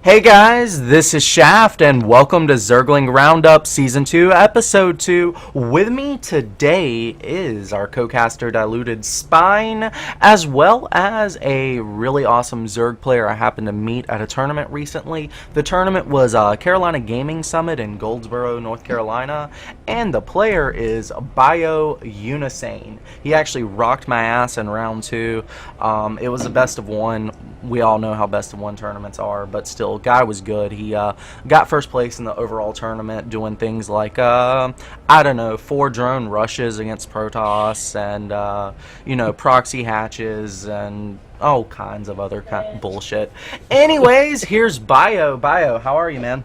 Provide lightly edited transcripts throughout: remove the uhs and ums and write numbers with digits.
Hey guys, this is Shaft, and welcome to Zergling Roundup Season 2, Episode 2. With me today is our co-caster Diluted Spine, as well as a really awesome Zerg player I happened to meet at a tournament recently. The tournament was Carolina Gaming Summit in Goldsboro, North Carolina, and the player is Bio Unisane. He actually rocked my ass in round 2. It was a best of 1. We all know how best of 1 tournaments are, but still, guy was good. He got first place in the overall tournament, doing things like I don't know, 4 drone rushes against Protoss, and proxy hatches and all kinds of other bullshit. Anyways, here's Bio. Bio, how are you, man?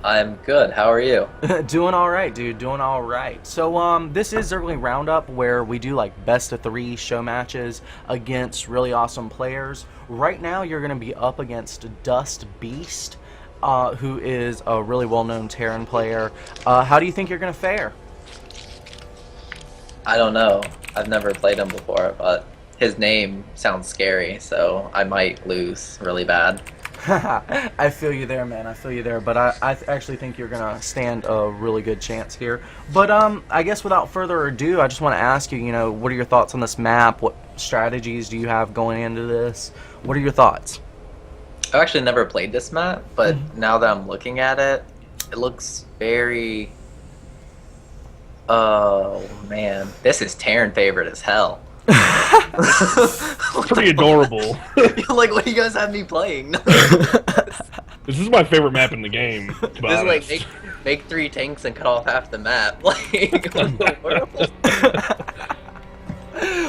I'm good. How are you? Doing all right, dude. Doing all right. So, this is Zergling Roundup, where we do like best of 3 show matches against really awesome players. Right now, you're going to be up against Dust Beast, who is a really well-known Terran player. How do you think you're going to fare? I don't know. I've never played him before, but his name sounds scary, so I might lose really bad. I feel you there, man. I feel you there. But I actually think you're going to stand a really good chance here. But I guess without further ado, I just want to ask you, what are your thoughts on this map? What strategies do you have going into this? What are your thoughts? I've actually never played this map, but now that I'm looking at it, it looks very... Oh, man. This is Terran favorite as hell. Pretty adorable. Like, what do you guys have me playing? This is my favorite map in the game. This is like, make 3 tanks and cut off half the map. Like, what in the world?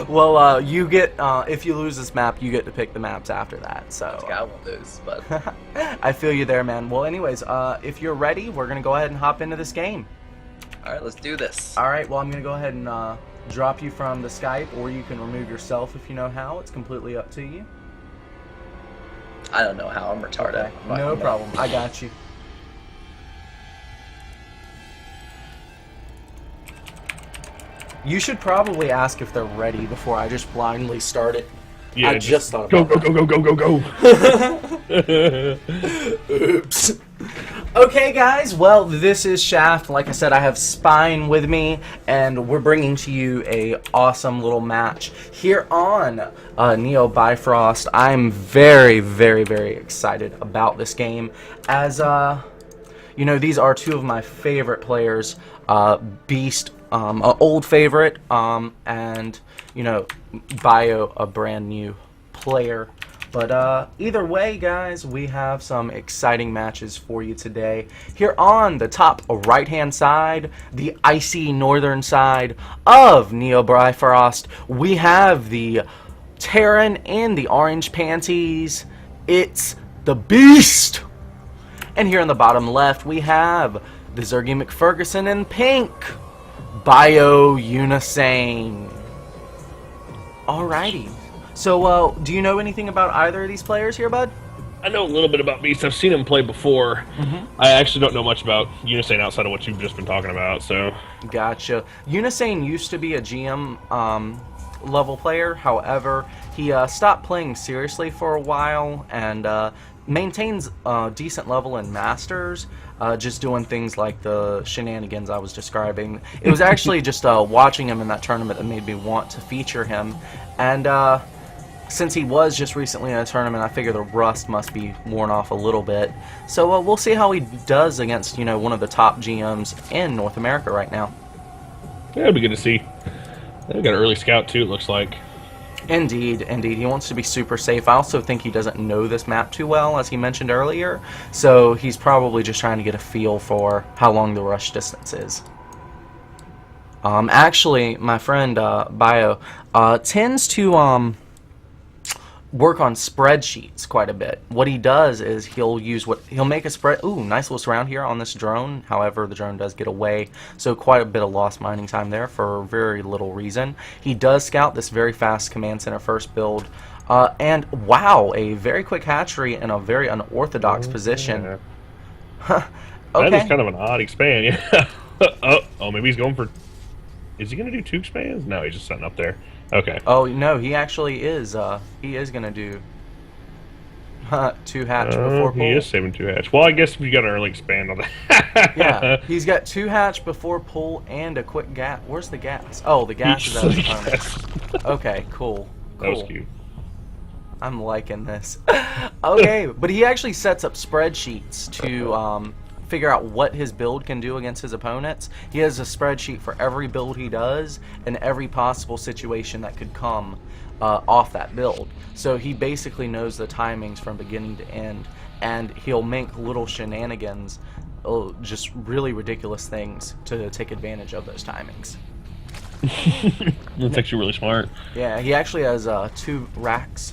Well, you get, if you lose this map, you get to pick the maps after that, so... I won't lose, but... I feel you there, man. Well, anyways, if you're ready, we're going to go ahead and hop into this game. Alright, let's do this. Alright, well, I'm going to go ahead and drop you from the Skype, or you can remove yourself if you know how. It's completely up to you. I don't know how. I'm retarded. Okay. No problem. I got you. You should probably ask if they're ready before I just blindly start it. Yeah, I just thought go, about go. Oops. Okay, guys, well, this is Shaft. Like I said, I have Spine with me, and we're bringing to you a awesome little match here on Neo Bifrost. I'm very, very, very excited about this game, as, these are 2 of my favorite players, Beast, an old favorite, and, Bio, a brand new player. But either way, guys, we have some exciting matches for you today. Here on the top right-hand side, the icy northern side of Neo Bifrost, we have the Terran in the orange panties. It's the Beast! And here on the bottom left, we have the Zergy McFerguson in pink, Bio Unisane. Alrighty. So, do you know anything about either of these players here, bud? I know a little bit about Beast. I've seen him play before. I actually don't know much about Unisane outside of what you've just been talking about, so... Gotcha. Unisane used to be a GM level player. However, he stopped playing seriously for a while and maintains a decent level in Masters, just doing things like the shenanigans I was describing. It was actually just watching him in that tournament that made me want to feature him. And since he was just recently in a tournament, I figure the rust must be worn off a little bit. So we'll see how he does against, one of the top GMs in North America right now. Yeah, it'll be good to see. They've got an early scout, too, it looks like. Indeed, indeed. He wants to be super safe. I also think he doesn't know this map too well, as he mentioned earlier. So he's probably just trying to get a feel for how long the rush distance is. Actually, my friend Bio tends to work on spreadsheets quite a bit. What he does is he'll make a spread. Ooh, nice little surround here on this drone. However, the drone does get away, so quite a bit of lost mining time there for very little reason. He does scout this very fast command center first build, and wow, a very quick hatchery in a very unorthodox position. Yeah. Okay. That is kind of an odd expand. Yeah. oh, maybe he's going for. Is he going to do 2 expands? No, he's just setting up there. Okay. Oh no, he actually is. He is gonna do. 2 hatch before pull. He is saving 2 hatch. Well, I guess we got to early expand on that. Yeah, he's got 2 hatch before pull and a quick gas. Where's the gas? Oh, the gas is at his opponent. Okay, cool. That was cute. I'm liking this. Okay, but he actually sets up spreadsheets to figure out what his build can do against his opponents. He has a spreadsheet for every build he does and every possible situation that could come off that build. So he basically knows the timings from beginning to end, and he'll make little shenanigans, just really ridiculous things to take advantage of those timings. That's actually really smart. Yeah, he actually has 2 racks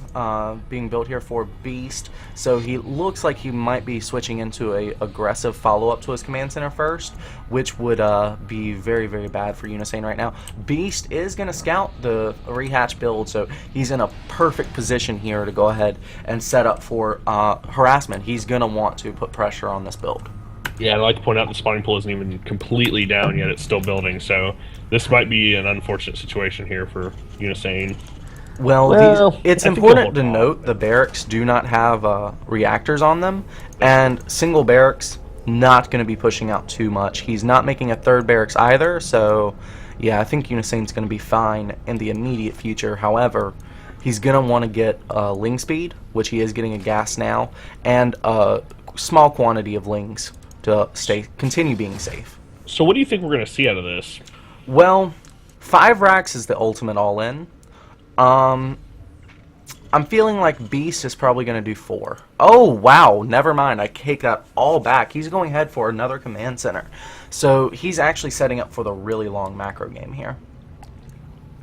being built here for Beast, so he looks like he might be switching into a aggressive follow-up to his command center first, which would be very, very bad for Unisane right now. Beast is going to scout the rehatch build, so he's in a perfect position here to go ahead and set up for harassment. He's going to want to put pressure on this build. Yeah, I'd like to point out the spawning pool isn't even completely down yet. It's still building, so this might be an unfortunate situation here for Unisane. Well, it's important to note the barracks do not have reactors on them, and single barracks not going to be pushing out too much. He's not making a 3rd barracks either, so yeah, I think Unisane's going to be fine in the immediate future. However, he's going to want to get ling speed, which he is getting a gas now, and a small quantity of lings to continue being safe. So what do you think we're going to see out of this? Well, 5 racks is the ultimate all-in. I'm feeling like Beast is probably going to do 4. Oh, wow, never mind. I take that all back. He's going ahead for another command center. So he's actually setting up for the really long macro game here.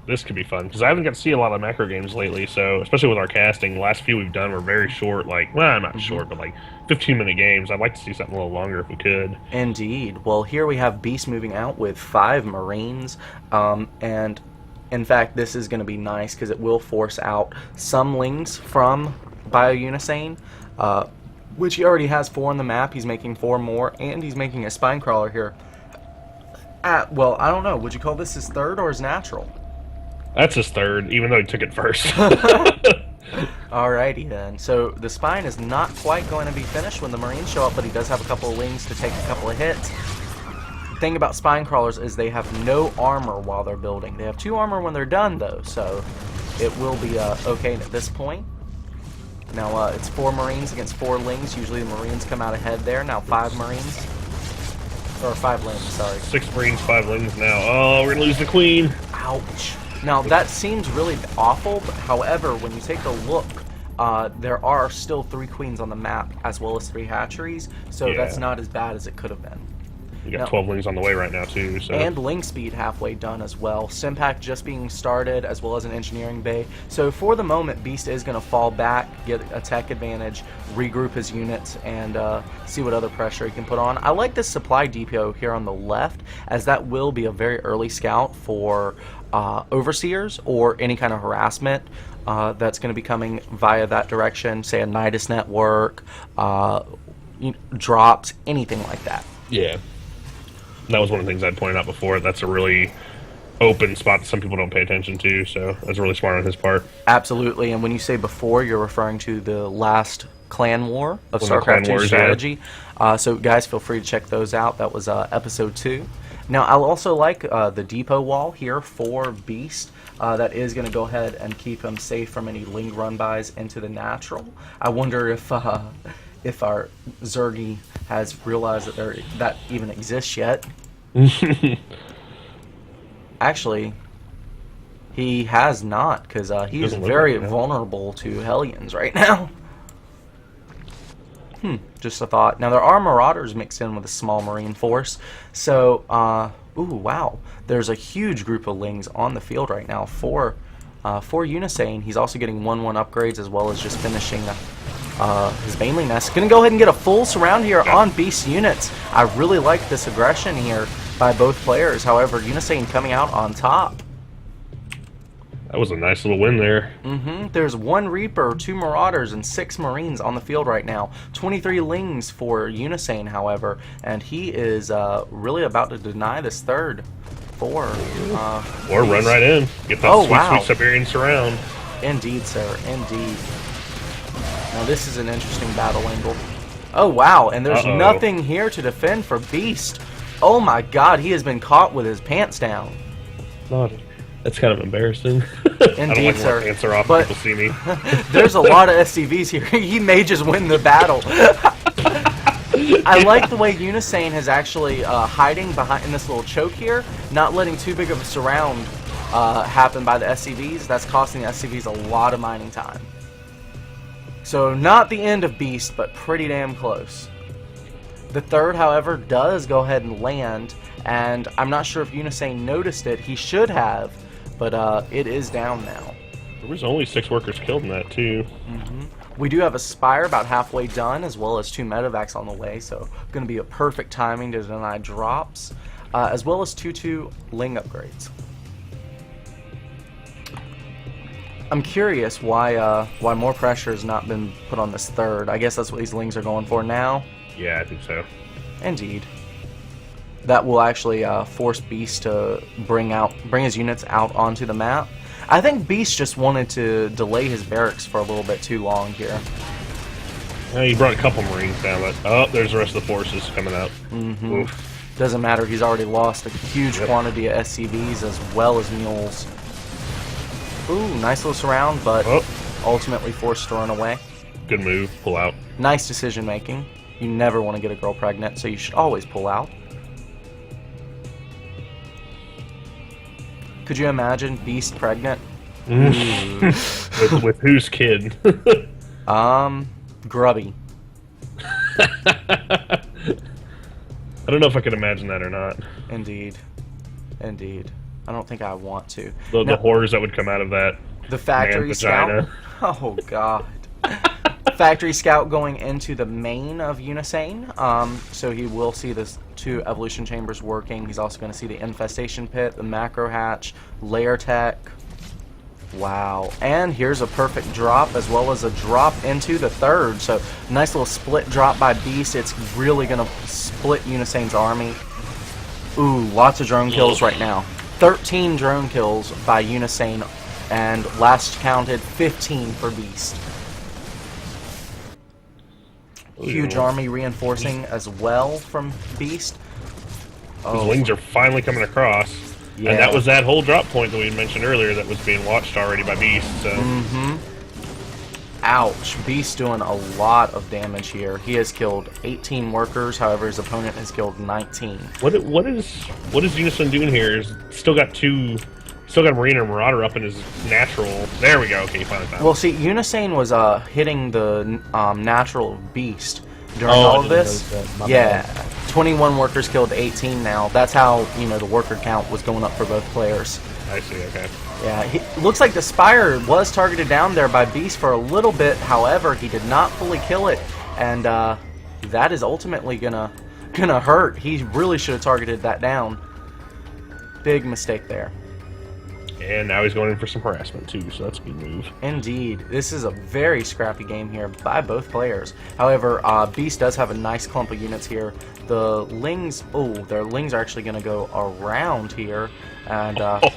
This could be fun, because I haven't got to see a lot of macro games lately, so especially with our casting, the last few we've done were very short, like, well, not short, but like 15-minute games. I'd like to see something a little longer if we could. Indeed. Well, here we have Beast moving out with 5 Marines, and in fact, this is going to be nice because it will force out some lings from Bio-Unisane, which he already has 4 on the map. He's making 4 more, and he's making a spine crawler here. Well, I don't know. Would you call this his 3rd or his natural? That's his 3rd, even though he took it first. Alrighty then. So the spine is not quite going to be finished when the Marines show up, but he does have a couple of wings to take a couple of hits. The thing about spine crawlers is they have no armor while they're building. They have 2 armor when they're done, though, so it will be okay at this point. Now it's 4 Marines against 4 lings. Usually the Marines come out ahead there. Now 5 Marines. Or 5 lings, sorry. 6 Marines, 5 lings now. Oh, we're going to lose the Queen. Ouch. Now, that seems really awful, but however, when you take a look, there are still 3 queens on the map, as well as 3 hatcheries, so yeah, that's not as bad as it could have been. You got 12 lings on the way right now, too. So. And ling speed halfway done as well. Simpack just being started, as well as an engineering bay. So for the moment, Beast is going to fall back, get a tech advantage, regroup his units, and see what other pressure he can put on. I like this supply depot here on the left, as that will be a very early scout for overseers or any kind of harassment that's going to be coming via that direction, say a Nidus network, drops, anything like that. Yeah. That was one of the things I'd pointed out before. That's a really open spot that some people don't pay attention to, so that's really smart on his part. Absolutely, and when you say before, you're referring to the last clan war of StarCraft 2 strategy. Yeah. So guys, feel free to check those out. That was episode 2. Now, I'll also like the depot wall here for Beast. That is going to go ahead and keep him safe from any ling run-bys into the natural. I wonder if our Zergy has realized that that even exists yet. Actually, he has not, because he's very vulnerable to Hellions right now. Just a thought. Now, there are Marauders mixed in with a small Marine force, so, ooh, wow. There's a huge group of lings on the field right now for Unisane. He's also getting 1-1 upgrades, as well as just finishing his Baneling Nest. Gonna go ahead and get a full surround here on Beast units. I really like this aggression here by both players. However, Unisane coming out on top. That was a nice little win there. There's 1 Reaper, 2 Marauders, and 6 Marines on the field right now. 23 lings for Unisane, however, and he is really about to deny this 3rd for or run right in. Get that sweet Siberian surround. Indeed, sir. Indeed. Now this is an interesting battle angle. Oh wow, and there's nothing here to defend for Beast. Oh my god, he has been caught with his pants down. That's kind of embarrassing. Indeed, I don't like sir. my pants are off But people see me. there's a lot of SCVs here. He may just win the battle. I like the way Unisane is actually hiding behind this little choke here, not letting too big of a surround happen by the SCVs. That's costing the SCVs a lot of mining time. So not the end of Beast, but pretty damn close. The third, however, does go ahead and land, and I'm not sure if Unisane noticed it. He should have, but it is down now. There was only 6 workers killed in that, too. We do have a Spire about halfway done, as well as 2 medevacs on the way, so going to be a perfect timing to deny drops, as well as 2 Ling upgrades. I'm curious why more pressure has not been put on this third. I guess that's what these Lings are going for now. Yeah, I think so. Indeed. That will actually force Beast to bring his units out onto the map. I think Beast just wanted to delay his barracks for a little bit too long here. He brought a couple Marines down, but oh, there's the rest of the forces coming out. Oof. Doesn't matter, he's already lost a huge quantity of SCVs as well as mules. Ooh, nice little surround, but ultimately forced to run away. Good move, pull out. Nice decision making. You never want to get a girl pregnant, so you should always pull out. Could you imagine Beast pregnant? with whose kid? Grubby. I don't know if I could imagine that or not. Indeed. Indeed. I don't think I want to. The horrors that would come out of that. The factory scout. Oh god. Factory scout going into the main of Unisane. So he will see this 2 evolution chambers working. He's also going to see the infestation pit, the macro hatch, layer tech. Wow. And here's a perfect drop as well as a drop into the third. So nice little split drop by Beast. It's really going to split Unisane's army. Ooh, lots of drone kills right now. 13 drone kills by Unisane, and last counted 15 for Beast. Huge army reinforcing as well from Beast. His Lings are finally coming across. Yeah. And that was that whole drop point that we mentioned earlier that was being watched already by Beast. So. Ouch. Beast doing a lot of damage here. He has killed 18 workers, however his opponent has killed 19. What is Unison doing here? He's still got Marine and Marauder up in his natural. There we go. Okay, you finally found it. Well, see, Unisane was hitting the natural Beast during all of this. Yeah. 21 workers killed 18 now. That's how, the worker count was going up for both players. I see, okay. Yeah, looks like the Spire was targeted down there by Beast for a little bit. However, he did not fully kill it, and that is ultimately gonna hurt. He really should have targeted that down. Big mistake there. And now he's going in for some harassment too, so that's a good move. Indeed. This is a very scrappy game here by both players. However, Beast does have a nice clump of units here. The Lings, their Lings are actually going to go around here. And, I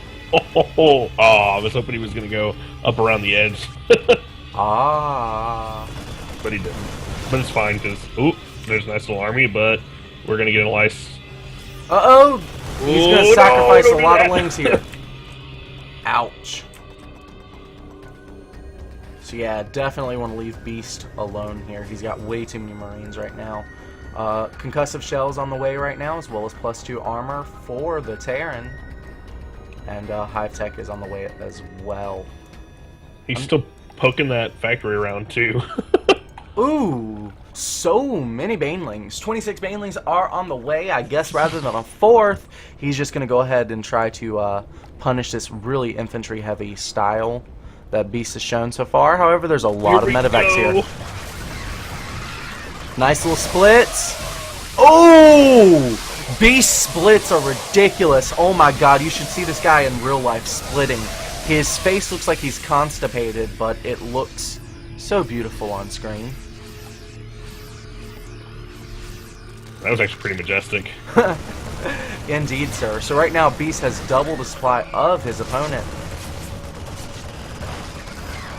was hoping he was going to go up around the edge. But he didn't. But it's fine, because, there's a nice little army, but we're going to get a nice... Uh-oh! He's going to sacrifice a lot of Lings here. Ouch. So yeah, definitely want to leave Beast alone here. He's got way too many Marines right now. Concussive shells on the way right now, as well as +2 armor for the Terran. And Hive Tech is on the way as well. He's still poking that factory around too. Ooh, so many Banelings. 26 Banelings are on the way. I guess rather than a 4th, he's just going to go ahead and try to punish this really infantry-heavy style that Beast has shown so far. However, there's a lot of medevacs here. Nice little splits. Oh! Beast splits are ridiculous. Oh my god, you should see this guy in real life splitting. His face looks like he's constipated, but it looks so beautiful on screen. That was actually pretty majestic. Indeed, sir. So right now, Beast has double the supply of his opponent.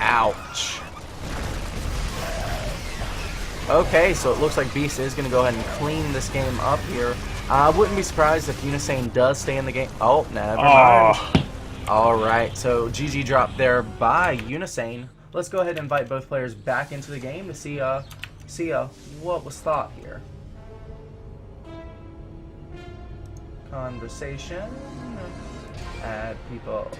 Ouch. Okay, so it looks like Beast is going to go ahead and clean this game up here. I wouldn't be surprised if Unisane does stay in the game. Oh, never mind. Alright, so GG drop there by Unisane. Let's go ahead and invite both players back into the game to see what was thought here. Conversation. Add people.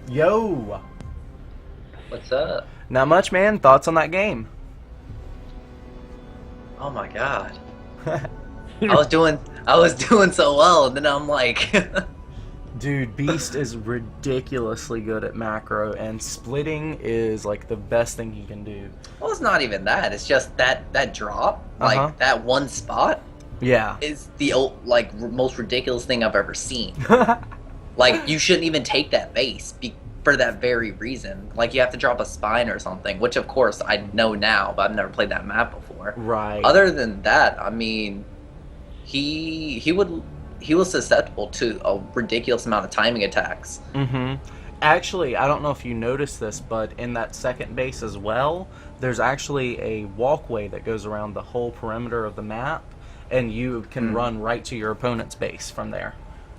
Yo! What's up? Not much, man. Thoughts on that game? Oh my god. I was doing so well, and then I'm like, Dude, Beast is ridiculously good at macro, and splitting is like the best thing he can do. well, it's not even that. It's just that drop, like that one spot, Yeah. is the most ridiculous thing I've ever seen. Like, you shouldn't even take that base for that very reason. Like, you have to drop a spine or something, which of course I know now, but I've never played that map before. Right. Other than that, I mean, he was susceptible to a ridiculous amount of timing attacks. Actually, I don't know if you noticed this, but in that second base as well, there's actually a walkway that goes around the whole perimeter of the map, and you can run right to your opponent's base from there.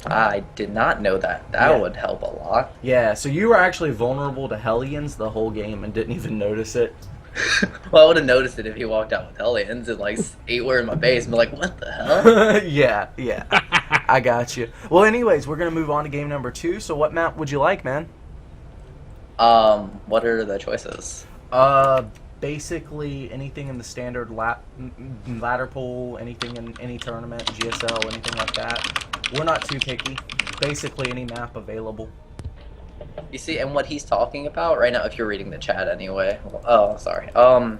I did not know that. That would help a lot. Yeah, so you were actually vulnerable to Hellions the whole game and didn't even notice it. Well, I would have noticed it if he walked out with Hellions and like ate were in my base and be like, what the hell? Yeah. I got you. Well, anyways, we're going to move on to game number 2. So what map would you like, man? What are the choices? Basically anything in the standard ladder pool, anything in any tournament, GSL, anything like that. We're not too picky. Basically any map available. You see, and what he's talking about right now, if you're reading the chat anyway. Oh, sorry. I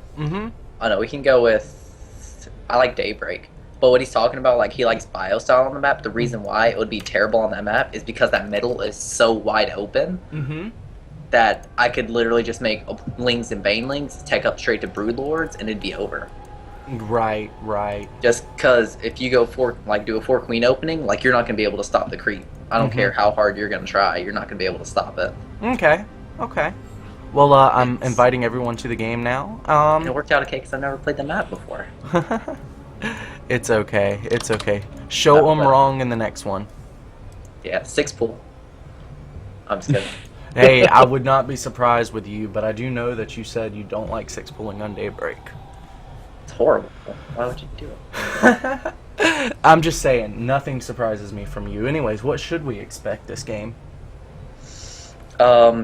know, we can go with, I like Daybreak. But what he's talking about, like, he likes bio style on the map. The reason why it would be terrible on that map is because that middle is so wide open that I could literally just make Lings and Banelings, tech up straight to Broodlords, and it'd be over. Right. Just because if you go do a 4-queen opening, like, you're not going to be able to stop the creep. I don't care how hard you're going to try, you're not going to be able to stop it. Okay. Well, I'm inviting everyone to the game now. It worked out okay because I've never played the map before. It's okay. Show them wrong in the next one. Yeah, 6 pool. I'm just kidding. Hey, I would not be surprised with you, but I do know that you said you don't like 6 pulling on Daybreak. It's horrible. Why would you do it? I'm just saying, nothing surprises me from you. Anyways, what should we expect this game?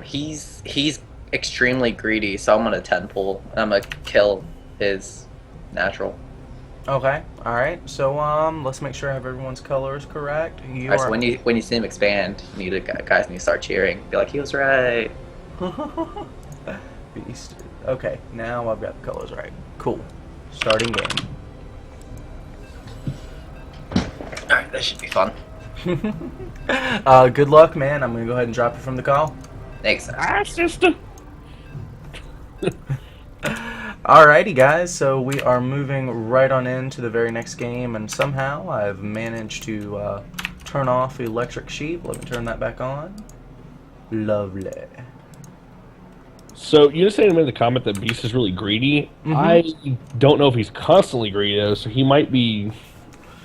He's extremely greedy, so I'm gonna 10 pull. I'm gonna kill his natural. Okay, alright. So let's make sure I have everyone's colors correct. Alright, so when you see him expand, guys need to start cheering. Be like, he was right. Beast. Okay, now I've got the colors right. Cool. Starting game. Alright, that should be fun. Good luck, man. I'm gonna go ahead and drop you from the call. Thanks. Sister. Alrighty, guys. So we are moving right on into the very next game, and somehow I've managed to turn off Electric Sheep. Let me turn that back on. Lovely. So you just made the comment that Beast is really greedy. I don't know if he's constantly greedy though, so he might be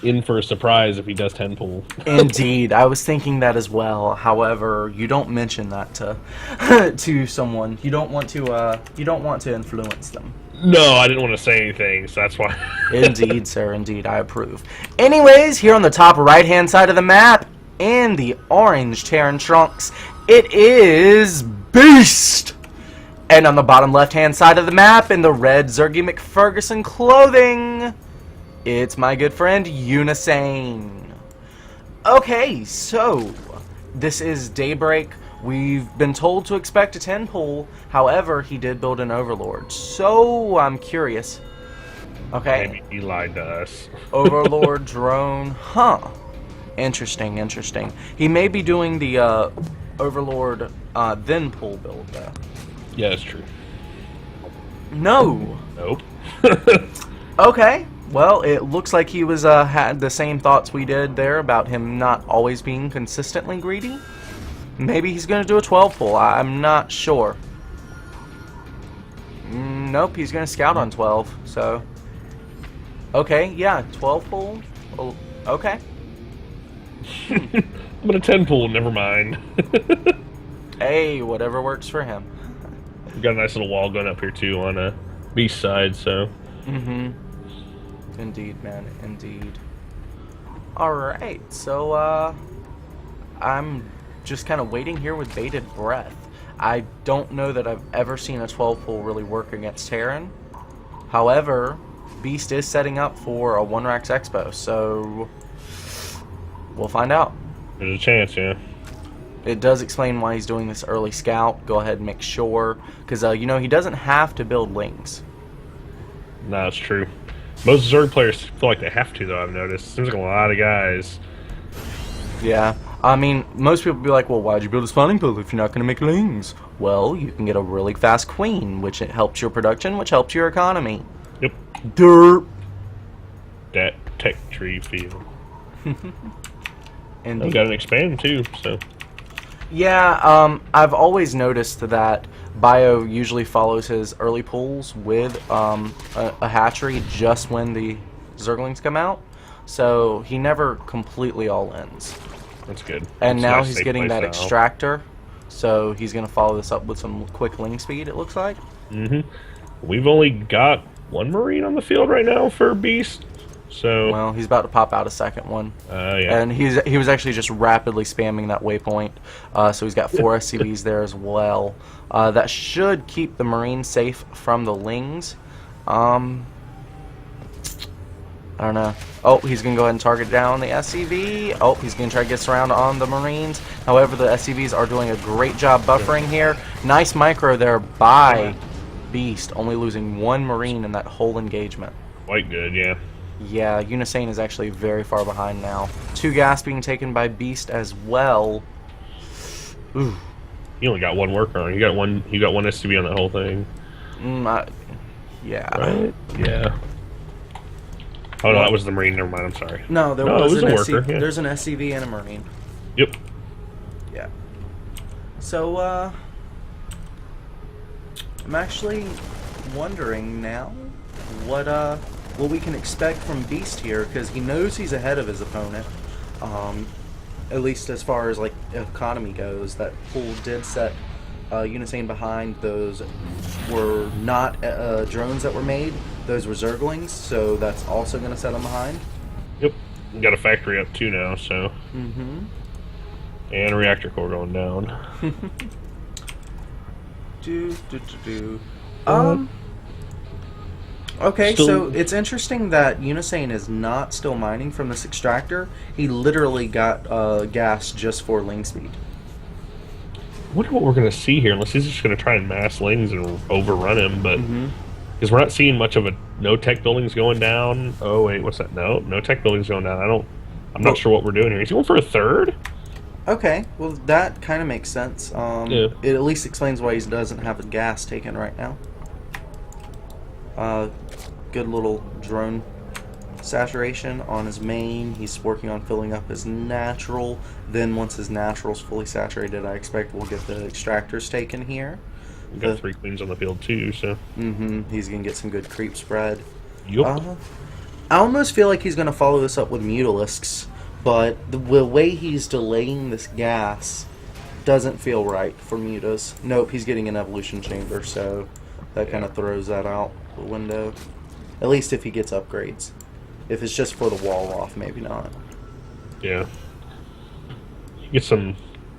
in for a surprise if he does 10 pull. Indeed, I was thinking that as well. However, you don't mention that to someone. You don't want to influence them. No, I didn't want to say anything, so that's why. Indeed, sir. Indeed, I approve. Anyways, here on the top right-hand side of the map, in the orange Terran trunks, it is Beast. And on the bottom left-hand side of the map, in the red Zergy McFerguson clothing, it's my good friend Unisane. Okay, so this is Daybreak. We've been told to expect a 10 pull. However, he did build an Overlord. So I'm curious. Okay. Maybe he lied to us. Overlord drone. Huh. Interesting. He may be doing the Overlord then pull build though. Yeah, that's true. No. Nope. Okay. Well, it looks like he was had the same thoughts we did there about him not always being consistently greedy. Maybe he's going to do a 12 pull. I'm not sure. Nope, he's going to scout on 12. So, okay, yeah, 12 pull. Oh, okay. But a 10 pull, never mind. Hey, whatever works for him. We got a nice little wall going up here too on Beast side, so. Indeed, man, indeed. Alright, so I'm just kind of waiting here with bated breath. I don't know that I've ever seen a 12 pull really work against Terran. However, Beast is setting up for a 1-Rax Expo, so we'll find out. There's a chance, yeah. It does explain why he's doing this early scout. Go ahead and make sure, because you know, he doesn't have to build lings. No, it's true. Most Zerg players feel like they have to, though, I've noticed. Seems like a lot of guys. Yeah. I mean, most people be like, well, why'd you build a spawning pool if you're not going to make lings? Well, you can get a really fast queen, which it helps your production, which helps your economy. Yep. Derp. That tech tree field. And we got an expand, too, so. Yeah, I've always noticed that Bio usually follows his early pulls with a hatchery just when the Zerglings come out. So he never completely all ends. That's good. And That's now nice, he's safe getting play that style. extractor. So he's going to follow this up with some quick ling speed, it looks like. We've only got one Marine on the field right now for Beast. So. Well, he's about to pop out a second one. Yeah. And he was actually just rapidly spamming that waypoint. So he's got 4 SCVs there as well. That should keep the Marines safe from the lings. I don't know. Oh, he's going to go ahead and target down the SCV. Oh, he's going to try to get surround on the Marines. However, the SCVs are doing a great job buffering here. Nice micro there by Beast, only losing 1 Marine in that whole engagement. Quite good, yeah. Yeah, Unisane is actually very far behind now. 2 gas being taken by Beast as well. Ooh. He only got 1 worker on. He got one SCV on that whole thing. Yeah. Right? Yeah. Oh no, that was the Marine. Never mind. I'm sorry. No, there it was a an worker. Yeah. There's an SCV and a Marine. Yep. Yeah. So, I'm actually wondering now what we can expect from Beast here, because he knows he's ahead of his opponent. At least as far as like economy goes, that pool did set Unisane behind. Those were not drones that were made. Those were Zerglings, so that's also going to set him behind. Yep. We got a factory up too now, so. And a reactor core going down. Okay, so it's interesting that Unisane is not still mining from this extractor. He literally got gas just for ling speed. I wonder what we're going to see here, unless he's just going to try and mass lings and overrun him, but because we're not seeing much of a no tech buildings going down. Oh wait, what's that? No tech buildings going down. I'm not sure what we're doing here. Is he going for a third? Okay, well that kind of makes sense. Yeah. It at least explains why he doesn't have the gas taken right now. Good little drone saturation on his main. He's working on filling up his natural. Then once his natural's fully saturated, I expect we'll get the extractors taken here. We've got 3 queens on the field too, so. He's gonna get some good creep spread. Yup. I almost feel like he's gonna follow this up with Mutalisks, but the way he's delaying this gas doesn't feel right for Mutas. Nope, he's getting an evolution chamber, so that kind of throws that out the window. At least if he gets upgrades. If it's just for the wall off, maybe not. Yeah. Get some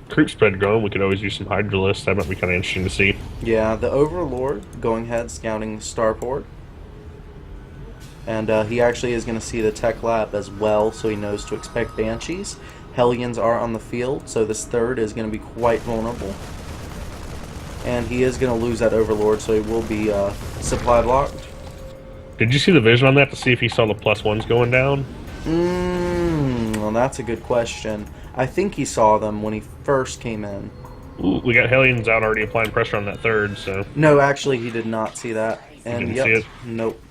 creep spread going. We could always use some Hydralisks. That might be kind of interesting to see. Yeah, the Overlord going ahead scouting Starport. And he actually is going to see the tech lab as well, so he knows to expect Banshees. Hellions are on the field, so this third is going to be quite vulnerable. And he is going to lose that Overlord, so he will be supply blocked. Did you see the vision on that to see if he saw the +1s going down? Well, that's a good question. I think he saw them when he first came in. Ooh, we got Hellions out already applying pressure on that third, so. No, actually, he did not see that. And didn't see it? Nope.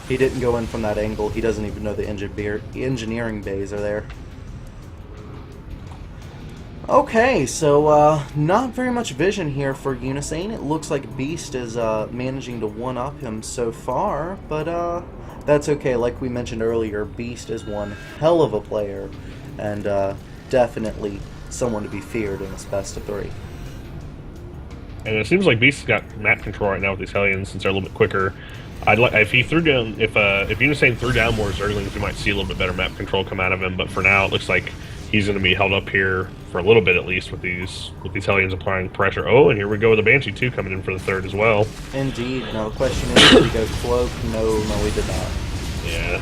He didn't go in from that angle. He doesn't even know the engineering bays are there. Okay, so not very much vision here for Unisane. It looks like Beast is managing to one-up him so far, but that's okay. Like we mentioned earlier, Beast is one hell of a player, and definitely someone to be feared in this best of 3. And it seems like Beast's got map control right now with these Hellions since they're a little bit quicker. I'd like if he threw down if Unisane threw down more Zerglings, we might see a little bit better map control come out of him. But for now, it looks like he's going to be held up here for a little bit at least with these Hellions applying pressure. Oh, and here we go with the Banshee too coming in for the third as well. Indeed. Now the question is, did he go cloak? No, he did not. Yeah.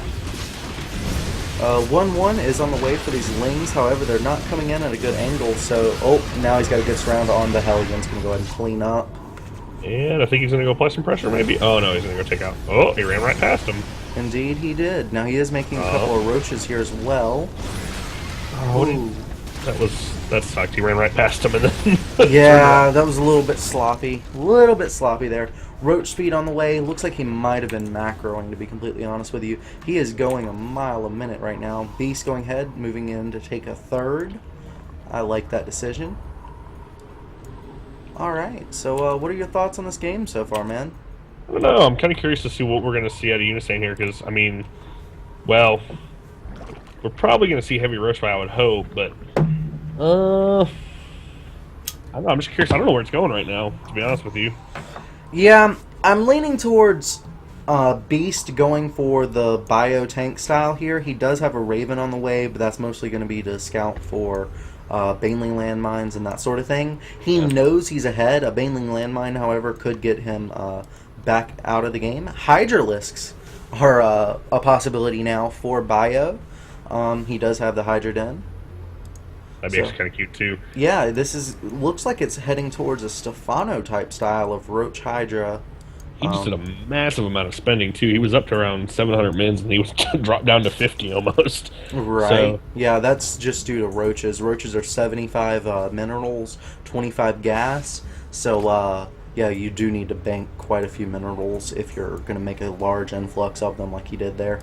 1-1 is on the way for these Lings. However, they're not coming in at a good angle. So, now he's got a good surround on the Hellions. Going to go ahead and clean up. And I think he's going to go apply some pressure, maybe. Oh, no, he's going to go take out. Oh, he ran right past him. Indeed, he did. Now he is making a couple of roaches here as well. That sucked. He ran right past him and then. Yeah, that was a little bit sloppy. A little bit sloppy there. Roach speed on the way. Looks like he might have been macroing, to be completely honest with you. He is going a mile a minute right now. Beast going ahead, moving in to take a third. I like that decision. Alright, so what are your thoughts on this game so far, man? I don't know. I'm kind of curious to see what we're going to see out of Unisane here, because, I mean, well, we're probably going to see heavy roach fire, I would hope, but, I don't know. I'm just curious. I don't know where it's going right now, to be honest with you. Yeah, I'm leaning towards Beast going for the bio tank style here. He does have a Raven on the way, but that's mostly going to be to scout for Baneling landmines and that sort of thing. He knows he's ahead. A Baneling landmine, however, could get him back out of the game. Hydralisks are a possibility now for bio. He does have the Hydra Den. That'd be actually kind of cute too. Yeah, looks like it's heading towards a Stefano type style of Roach Hydra. He just did a massive amount of spending too. He was up to around 700 mins, and he was dropped down to 50 almost. Right. So, yeah, that's just due to roaches. Roaches are 75 minerals, 25 gas. So yeah, you do need to bank quite a few minerals if you're going to make a large influx of them, like he did there.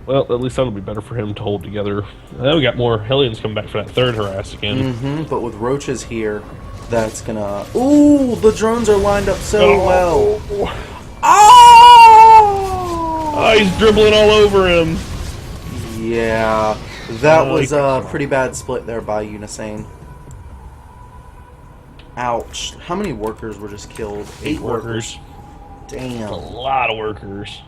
Well, at least that'll be better for him to hold together. And then we got more Hellions coming back for that third harass again. But with roaches here, that's gonna... Ooh, the drones are lined up so well. Oh, he's dribbling all over him. Yeah, that was a pretty bad split there by Unisane. Ouch. How many workers were just killed? 8 workers. Damn. That's a lot of workers.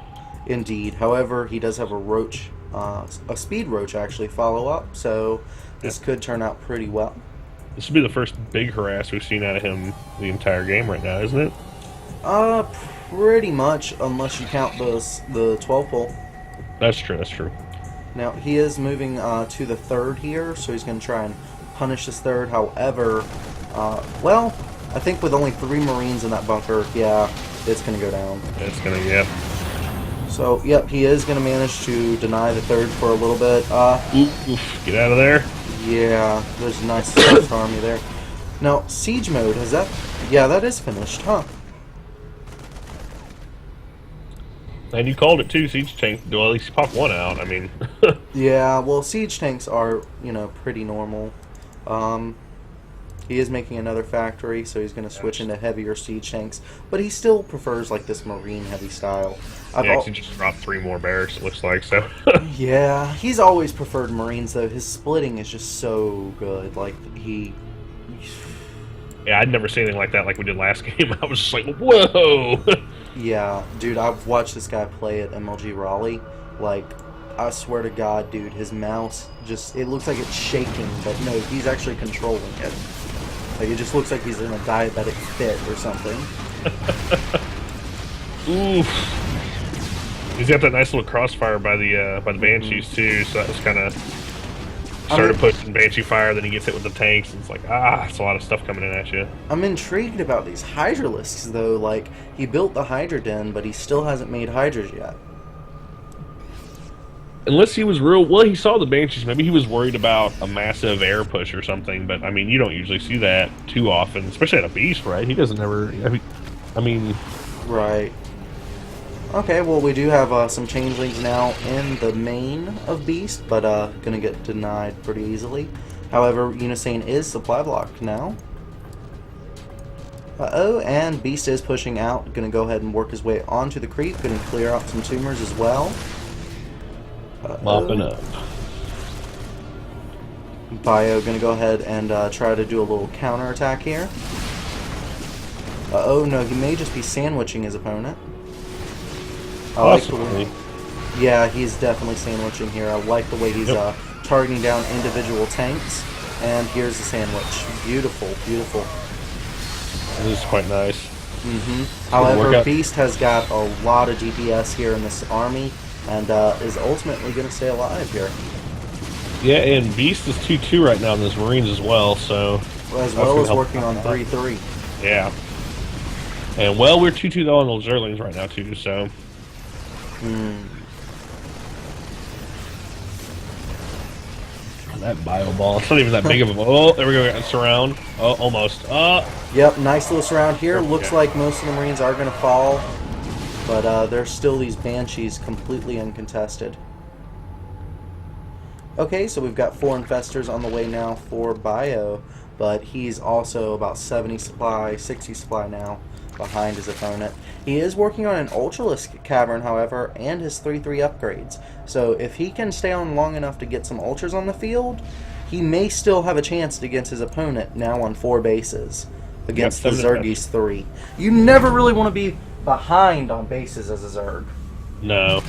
Indeed. However, he does have a roach, a speed roach actually follow up, so this could turn out pretty well. This would be the first big harass we've seen out of him the entire game right now, isn't it? Pretty much, unless you count the 12 pole. That's true, that's true. Now, he is moving to the third here, so he's going to try and punish this third. However, well, I think with only 3 Marines in that bunker, yeah, it's going to go down. It's going to, yeah. So, yep, he is going to manage to deny the third for a little bit. Oof, get out of there. Yeah, there's a nice South army there. Now, siege mode, has that... Yeah, that is finished, huh? And you called it too, siege tank. Well, at least you popped one out, I mean. Yeah, well, siege tanks are, you know, pretty normal. He is making another factory, so he's going to switch into heavier siege tanks. But he still prefers, like, this marine heavy style. He actually just dropped 3 more barracks, it looks like, so. Yeah, he's always preferred marines, though. His splitting is just so good. Like, Yeah, I'd never seen anything like that like we did last game. I was just like, whoa! Yeah, dude, I've watched this guy play at MLG Raleigh. Like, I swear to God, dude, his mouse just, it looks like it's shaking, but no, he's actually controlling it. Like, it just looks like he's in a diabetic fit or something. Oof. He's got that nice little crossfire by the Banshees, too, so that was kind of... Started pushing Banshee fire, then he gets hit with the tanks, and it's like, it's a lot of stuff coming in at you. I'm intrigued about these Hydralisks, though. Like, he built the Hydra Den, but he still hasn't made Hydras yet. Unless he was he saw the Banshees, maybe he was worried about a massive air push or something, but, I mean, you don't usually see that too often, especially at a Beast, right? He doesn't ever, I mean... Right. Okay, well, we do have some changelings now in the main of Beast, but gonna get denied pretty easily. However, Unisane is supply blocked now. Uh-oh, and Beast is pushing out. Gonna go ahead and work his way onto the creep. Gonna clear out some tumors as well. Mopping up. Bio gonna go ahead and try to do a little counter attack here. Uh-oh, no, he may just be sandwiching his opponent. Possibly. Yeah, he's definitely sandwiching here. I like the way he's targeting down individual tanks. And here's the sandwich. Beautiful, beautiful. This is quite nice. However, Beast has got a lot of DPS here in this army, and is ultimately going to stay alive here. Yeah, and Beast is 2-2 right now in his Marines as well, so... As well as working on 3-3. Yeah. And, well, we're 2-2 though on those Zerlings right now, too, so... That bio ball. It's not even that big of a ball. Oh, there we go. Got a surround. Oh, almost. Yep, nice little surround here. Looks like most of the Marines are going to fall. But there's still these Banshees completely uncontested. Okay, so we've got 4 Infestors on the way now for Bio. But he's also about 70 supply, 60 supply now behind his opponent. He is working on an Ultralisk Cavern, however, and his 3-3 upgrades. So if he can stay on long enough to get some Ultras on the field, he may still have a chance against his opponent now on 4 bases against the Zerg's 3. You never really want to be behind on bases as a Zerg. No.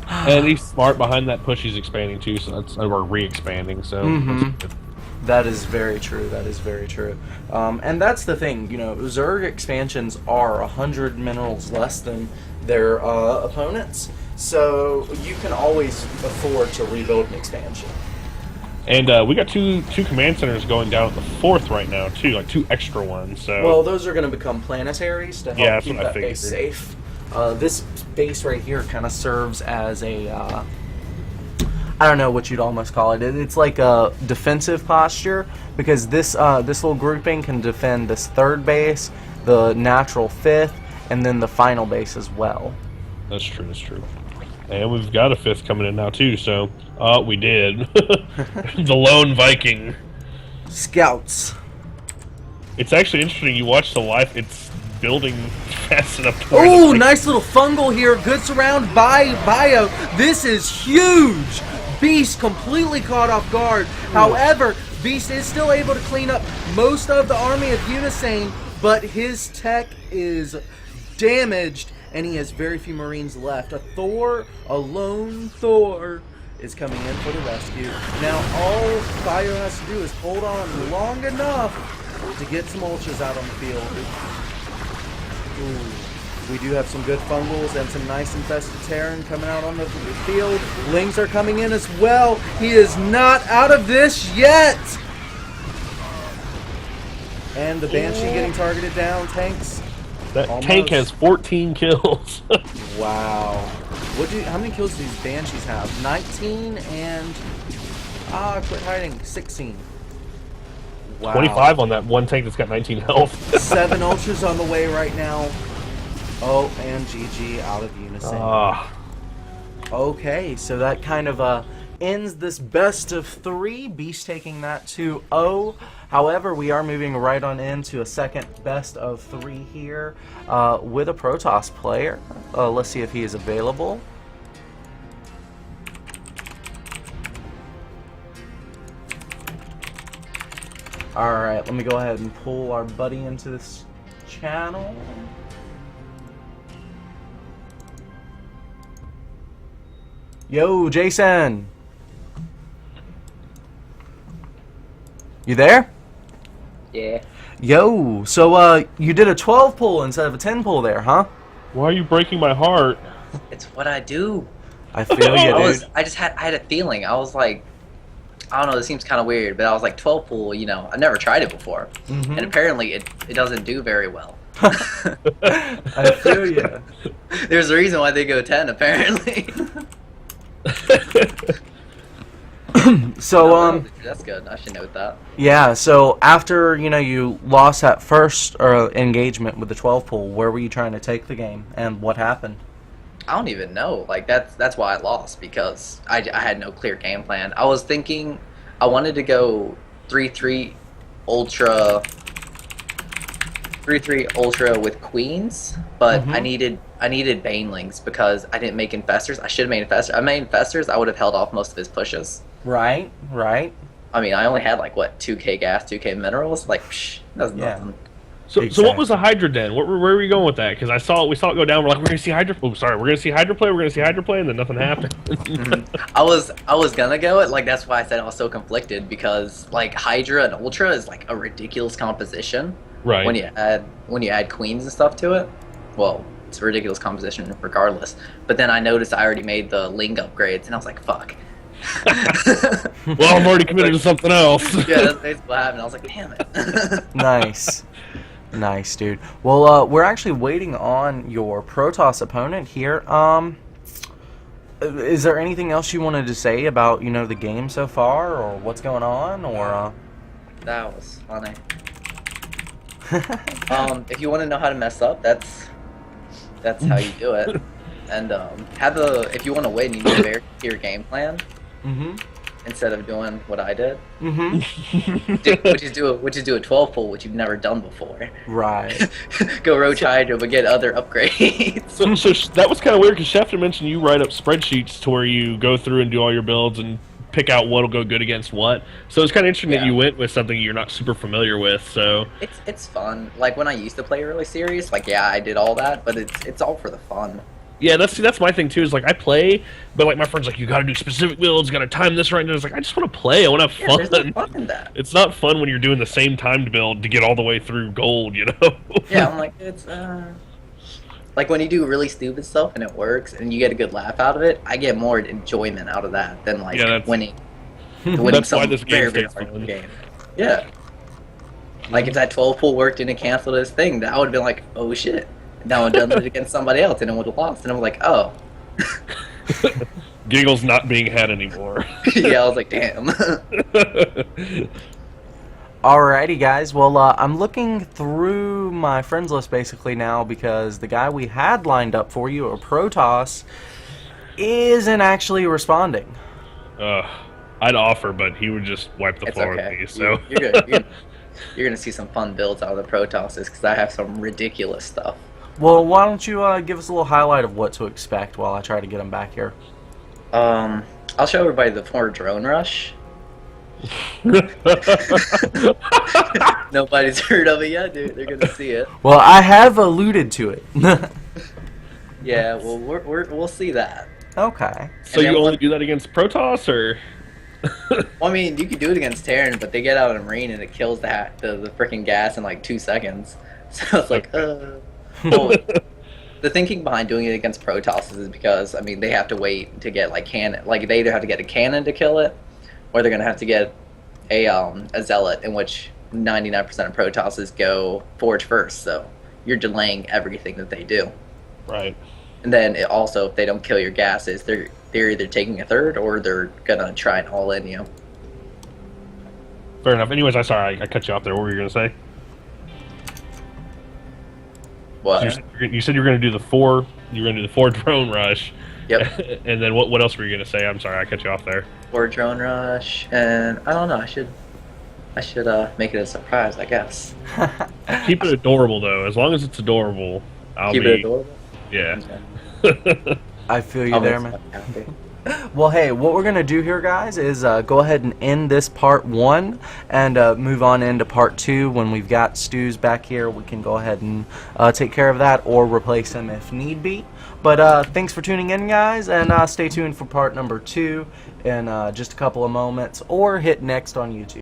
And he's smart behind that push. He's expanding too, so that's or re-expanding. So that's good. That is very true. That is very true. And that's the thing, you know, Zerg expansions are 100 minerals less than their opponents, so you can always afford to rebuild an expansion. And we got two command centers going down at the 4th right now too, like 2 extra ones. So well, those are going to become planetaries to help keep that base safe. This base right here kind of serves as a I don't know what you'd almost call it. It's like a defensive posture, because this this little grouping can defend this 3rd base, the natural 5th, and then the final base as well. That's true. That's true. And we've got a 5th coming in now too. So we did. The lone Viking Scouts. It's actually interesting. You watch the life. It's building fast enough. Oh, nice little fungal here. Good surround by Bio. This is huge. Beast completely caught off guard. However, Beast is still able to clean up most of the army of Unisane, but his tech is damaged, and he has very few Marines left. A lone Thor, is coming in for the rescue. Now, all Bio has to do is hold on long enough to get some Ultras out on the field. Ooh. We do have some good fungals and some nice infested Terran coming out on the field. Lings are coming in as well. He is not out of this yet. And the Banshee getting targeted down. Tanks. That tank has 14 kills. Wow. How many kills do these Banshees have? 19 and quit hiding. 16. Wow. 25 on that one tank that's got 19 health. 7 Ultras on the way right now. Oh, and GG out of Unisane. Okay, so that kind of ends this best of 3. Beast taking that 2-0. However, we are moving right on into a second best of 3 here with a Protoss player. Let's see if he is available. Alright, let me go ahead and pull our buddy into this channel. Yo, Jason! You there? Yeah. Yo, so you did a 12 pull instead of a 10 pull there, huh? Why are you breaking my heart? It's what I do. I feel you, dude. I had a feeling. I was like, I don't know, this seems kind of weird, but I was like, 12 pull, you know, I've never tried it before. And apparently it doesn't do very well. I feel you. There's a reason why they go 10, apparently. So that's good. I should note that. yeah. So after you lost that first engagement with the 12 pool, where were you trying to take the game, and what happened? I don't even know. Like that's why I lost, because I had no clear game plan. I was thinking I wanted to go 3-3 ultra 3-3 ultra with queens, but I needed banelings because I didn't make infestors. I should have made infestors. I made infestors. I would have held off most of his pushes. Right. I mean, I only had like what 2k gas, 2k minerals. Like, that's nothing. So what was the Hydra Den? Where were you going with that? Because we saw it go down. We're like, we're gonna see Hydra. Oh, sorry, we're gonna see Hydra play. We're gonna see Hydra play, and then nothing happened. I was gonna go it. Like, that's why I said I was so conflicted, because like Hydra and Ultra is like a ridiculous composition. Right. When you add queens and stuff to it, well, it's a ridiculous composition regardless. But then I noticed I already made the Ling upgrades, and I was like, fuck. Well, I'm already committed to something else. Yeah, that's basically what happened. I was like, damn it. Nice, dude. Well, we're actually waiting on your Protoss opponent here. Is there anything else you wanted to say about the game so far, or what's going on, or? That was funny. If you want to know how to mess up, that's how you do it. And if you want to win, you need a very clear game plan. Instead of doing what I did. which is do a 12 pull, which you've never done before. Right. Go Roach Hydra, but get other upgrades. So that was kind of weird, because Chef mentioned you write up spreadsheets to where you go through and do all your builds and pick out what'll go good against what. So it's kind of interesting that you went with something you're not super familiar with. So it's fun. Like when I used to play really serious, like I did all that, but it's all for the fun. Yeah, that's my thing too. Is like I play, but like my friends like, you got to do specific builds, got to time this right. And it's like, I just want to play. I want to have fun. There's no fun in that. It's not fun when you're doing the same timed build to get all the way through gold. Yeah, I'm like, it's like when you do really stupid stuff and it works and you get a good laugh out of it. I get more enjoyment out of that than like winning that's some why this game very stays hard fun. game. Yeah. Like if that 12 pull worked and it canceled his thing, that would have been like, oh shit. Now I've done it against somebody else and it would have lost. And I'm like, oh. Giggles not being had anymore. Yeah, I was like, damn. Alrighty, guys. Well, I'm looking through my friends list basically now, because the guy we had lined up for you, or Protoss, isn't actually responding. I'd offer, but he would just wipe the floor with me. So you're good. You're gonna see some fun builds out of the Protosses, because I have some ridiculous stuff. Well, why don't you give us a little highlight of what to expect while I try to get him back here? I'll show everybody the 4 drone rush. Nobody's heard of it yet, dude. They're gonna see it. Well, I have alluded to it. Yeah, well, we'll see that. Okay. So you only do that against Protoss, or? Well, I mean, you could do it against Terran, but they get out in Marine and it kills the freaking gas in like 2 seconds. So it's like, Well, the thinking behind doing it against Protosses is because, I mean, they have to wait to get like cannon. Like they either have to get a cannon to kill it, or they're gonna have to get a zealot, in which 99% of Protosses go forge first. So you're delaying everything that they do. Right. And then also, if they don't kill your gases, they're either taking a third or they're gonna try and all in you. Fair enough. Anyways, I cut you off there. What were you gonna say? What? You said you were gonna do the 4. You were gonna do the 4 drone rush. Yep. And then what else were you gonna say? I'm sorry, I cut you off there. 4 drone rush, and I don't know. I should make it a surprise, I guess. Keep it adorable though. As long as it's adorable, Keep it adorable. Yeah. Okay. I feel you there, man. Well, hey, what we're going to do here, guys, is go ahead and end this part 1 and move on into part 2. When we've got Stews back here, we can go ahead and take care of that or replace him if need be. But thanks for tuning in, guys, and stay tuned for part number 2 in just a couple of moments, or hit next on YouTube.